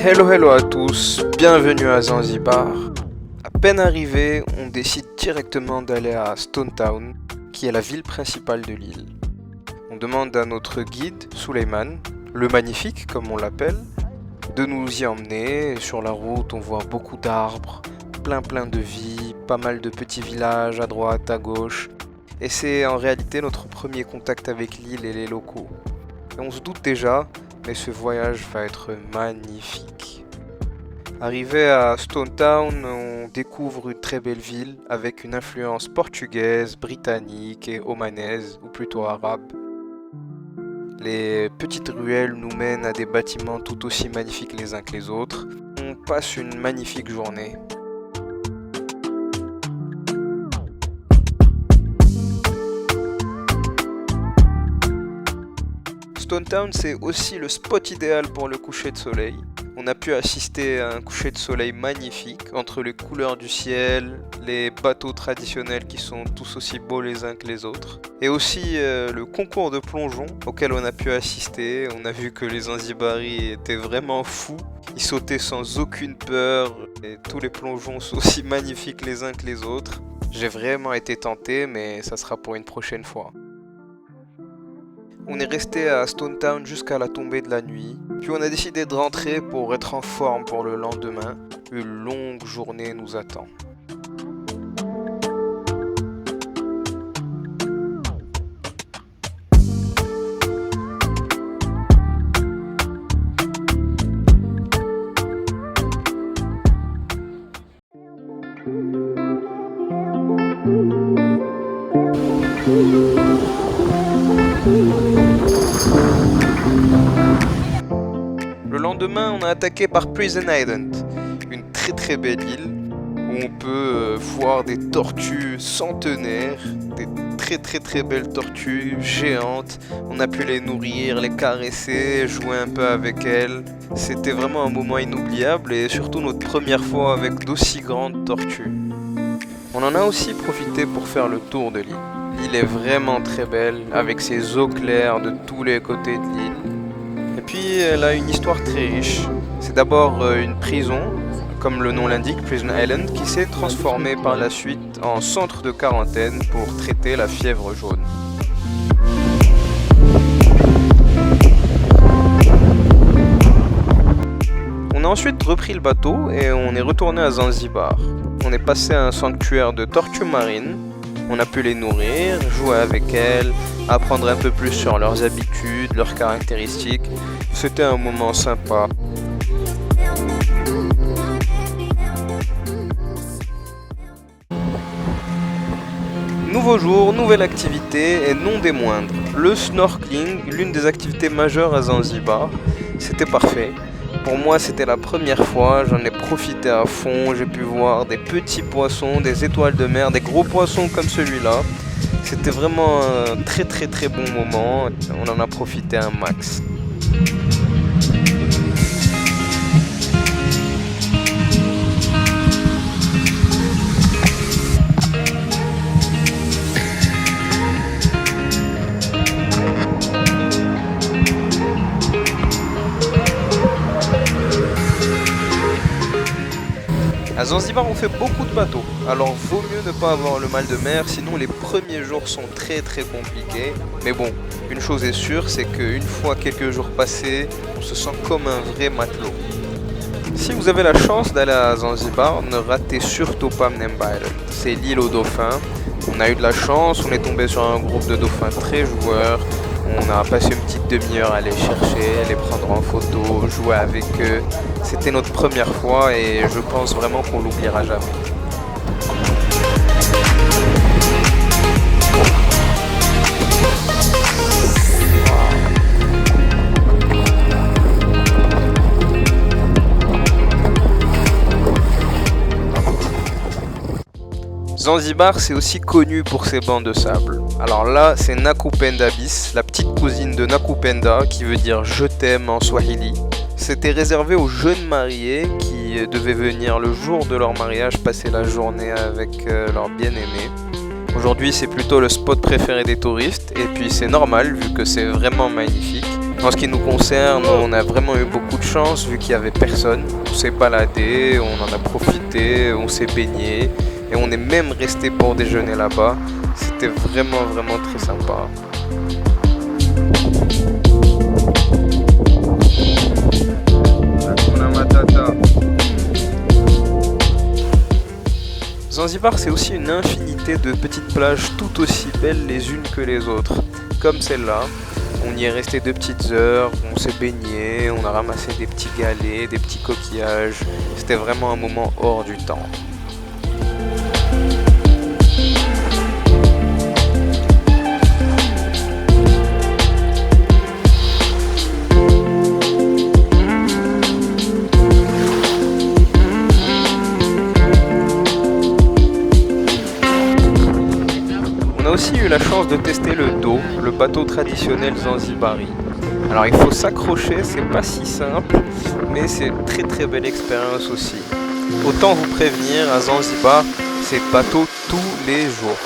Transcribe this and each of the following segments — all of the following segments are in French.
Hello à tous, bienvenue à Zanzibar. À peine arrivé, on décide directement d'aller à Stone Town, qui est la ville principale de l'île. On demande à notre guide, Suleiman, le magnifique comme on l'appelle, de nous y emmener. Sur la route, on voit beaucoup d'arbres, plein de vie, pas mal de petits villages à droite, à gauche. Et c'est en réalité notre premier contact avec l'île et les locaux. Et on se doute déjà, mais ce voyage va être magnifique. Arrivé à Stone Town, on découvre une très belle ville avec une influence portugaise, britannique et omanaise, ou plutôt arabe. Les petites ruelles nous mènent à des bâtiments tout aussi magnifiques les uns que les autres. On passe une magnifique journée. Stone Town, c'est aussi le spot idéal pour le coucher de soleil. On a pu assister à un coucher de soleil magnifique entre les couleurs du ciel, les bateaux traditionnels qui sont tous aussi beaux les uns que les autres, et aussi le concours de plongeon auquel on a pu assister. On a vu que les Zanzibaris étaient vraiment fous, ils sautaient sans aucune peur, et tous les plongeons sont aussi magnifiques les uns que les autres. J'ai vraiment été tenté, mais ça sera pour une prochaine fois. On est resté à Stone Town jusqu'à la tombée de la nuit, puis on a décidé de rentrer pour être en forme pour le lendemain. Une longue journée nous attend. Le lendemain, on a attaqué par Prison Island, une très belle île où on peut voir des tortues centenaires, des très belles tortues géantes. On a pu les nourrir, les caresser, jouer un peu avec elles. C'était vraiment un moment inoubliable et surtout notre première fois avec d'aussi grandes tortues. On en a aussi profité pour faire le tour de l'île. L'île est vraiment très belle avec ses eaux claires de tous les côtés de l'île. Et puis elle a une histoire très riche. C'est d'abord une prison, comme le nom l'indique, Prison Island, qui s'est transformée par la suite en centre de quarantaine pour traiter la fièvre jaune. On a ensuite repris le bateau et on est retourné à Zanzibar. On est passé à un sanctuaire de tortues marines. On a pu les nourrir, jouer avec elles, apprendre un peu plus sur leurs habitudes, leurs caractéristiques. C'était un moment sympa. Nouveau jour, nouvelle activité et non des moindres. Le snorkeling, l'une des activités majeures à Zanzibar. C'était parfait. Pour moi, c'était la première fois, j'en ai profité à fond, j'ai pu voir des petits poissons, des étoiles de mer, des gros poissons comme celui-là. C'était vraiment un très bon moment, on en a profité un max. À Zanzibar, on fait beaucoup de bateaux, alors vaut mieux ne pas avoir le mal de mer, sinon les premiers jours sont très compliqués. Mais bon, une chose est sûre, c'est qu'une fois quelques jours passés, on se sent comme un vrai matelot. Si vous avez la chance d'aller à Zanzibar, ne ratez surtout pas Mnemba Island. C'est l'île aux dauphins. On a eu de la chance, on est tombé sur un groupe de dauphins très joueurs. On a passé une petite demi-heure à les chercher, les prendre en photo, jouer avec eux. C'était notre première fois et je pense vraiment qu'on l'oubliera jamais. Zanzibar, c'est aussi connu pour ses bancs de sable. Alors là, c'est Nakupenda Bis, la petite cousine de Nakupenda, qui veut dire je t'aime en swahili. C'était réservé aux jeunes mariés qui devaient venir le jour de leur mariage passer la journée avec leur bien-aimé. Aujourd'hui, c'est plutôt le spot préféré des touristes, et puis c'est normal vu que c'est vraiment magnifique. En ce qui nous concerne, on a vraiment eu beaucoup de chance vu qu'il n'y avait personne. On s'est baladé, on en a profité, on s'est baigné et on est même resté pour déjeuner là-bas. C'était vraiment très sympa. Zanzibar, c'est aussi une infinité de petites plages tout aussi belles les unes que les autres, comme celle-là. On y est resté 2 petites heures, on s'est baigné, on a ramassé des petits galets, des petits coquillages. C'était vraiment un moment hors du temps. On a aussi eu la chance de tester le dos, le bateau traditionnel zanzibari. Alors il faut s'accrocher, c'est pas si simple, mais c'est une très belle expérience aussi. Autant vous prévenir, à Zanzibar, c'est bateau tous les jours.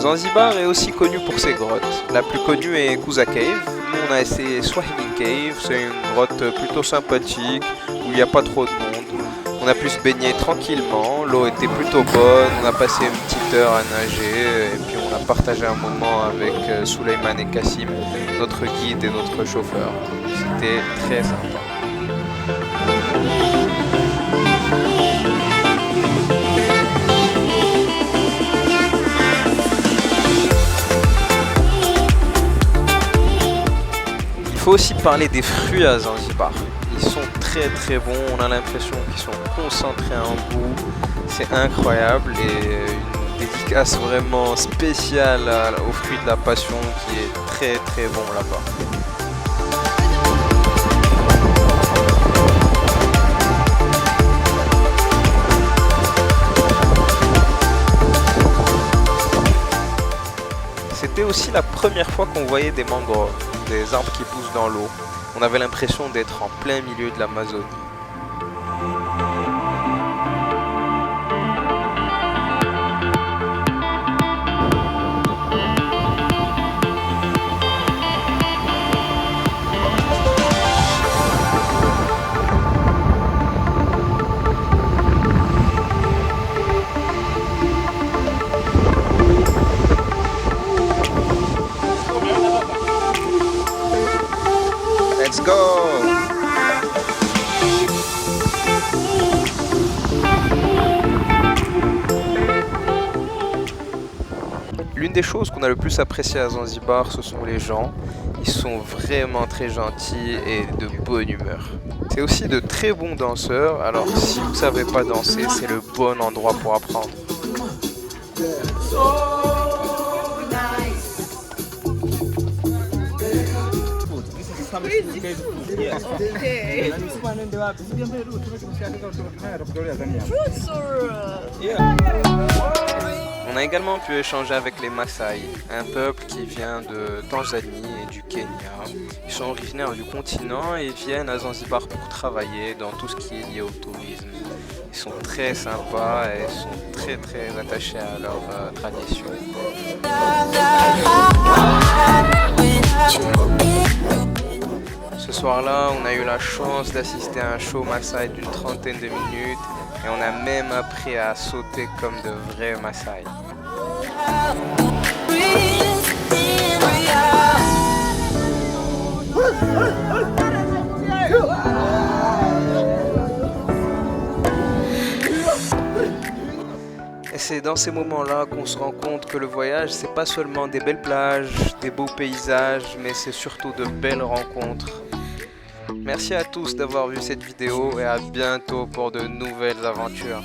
Zanzibar est aussi connu pour ses grottes. La plus connue est Kuza Cave. Nous on a essayé Swahili Cave, c'est une grotte plutôt sympathique où il n'y a pas trop de monde. On a pu se baigner tranquillement, l'eau était plutôt bonne, on a passé une petite heure à nager et puis on a partagé un moment avec Suleiman et Kassim, notre guide et notre chauffeur. C'était très sympa. Il faut aussi parler des fruits à Zanzibar. Ils sont très bons, on a l'impression qu'ils sont concentrés en bout. C'est incroyable et une dédicace vraiment spéciale aux fruits de la passion qui est très bon là-bas. C'était aussi la première fois qu'on voyait des mangroves, des arbres qui poussent dans l'eau. On avait l'impression d'être en plein milieu de l'Amazonie. Let's go! L'une des choses qu'on a le plus apprécié à Zanzibar, ce sont les gens. Ils sont vraiment très gentils et de bonne humeur. C'est aussi de très bons danseurs, alors si vous ne savez pas danser, c'est le bon endroit pour apprendre. On a également pu échanger avec les Maasai, un peuple qui vient de Tanzanie et du Kenya. Ils sont originaires du continent et viennent à Zanzibar pour travailler dans tout ce qui est lié au tourisme. Ils sont très sympas et sont très attachés à leur tradition. Ce soir-là, on a eu la chance d'assister à un show Maasai d'une 30aine de minutes et on a même appris à sauter comme de vrais Maasai. Et c'est dans ces moments-là qu'on se rend compte que le voyage, c'est pas seulement des belles plages, des beaux paysages, mais c'est surtout de belles rencontres. Merci à tous d'avoir vu cette vidéo et à bientôt pour de nouvelles aventures.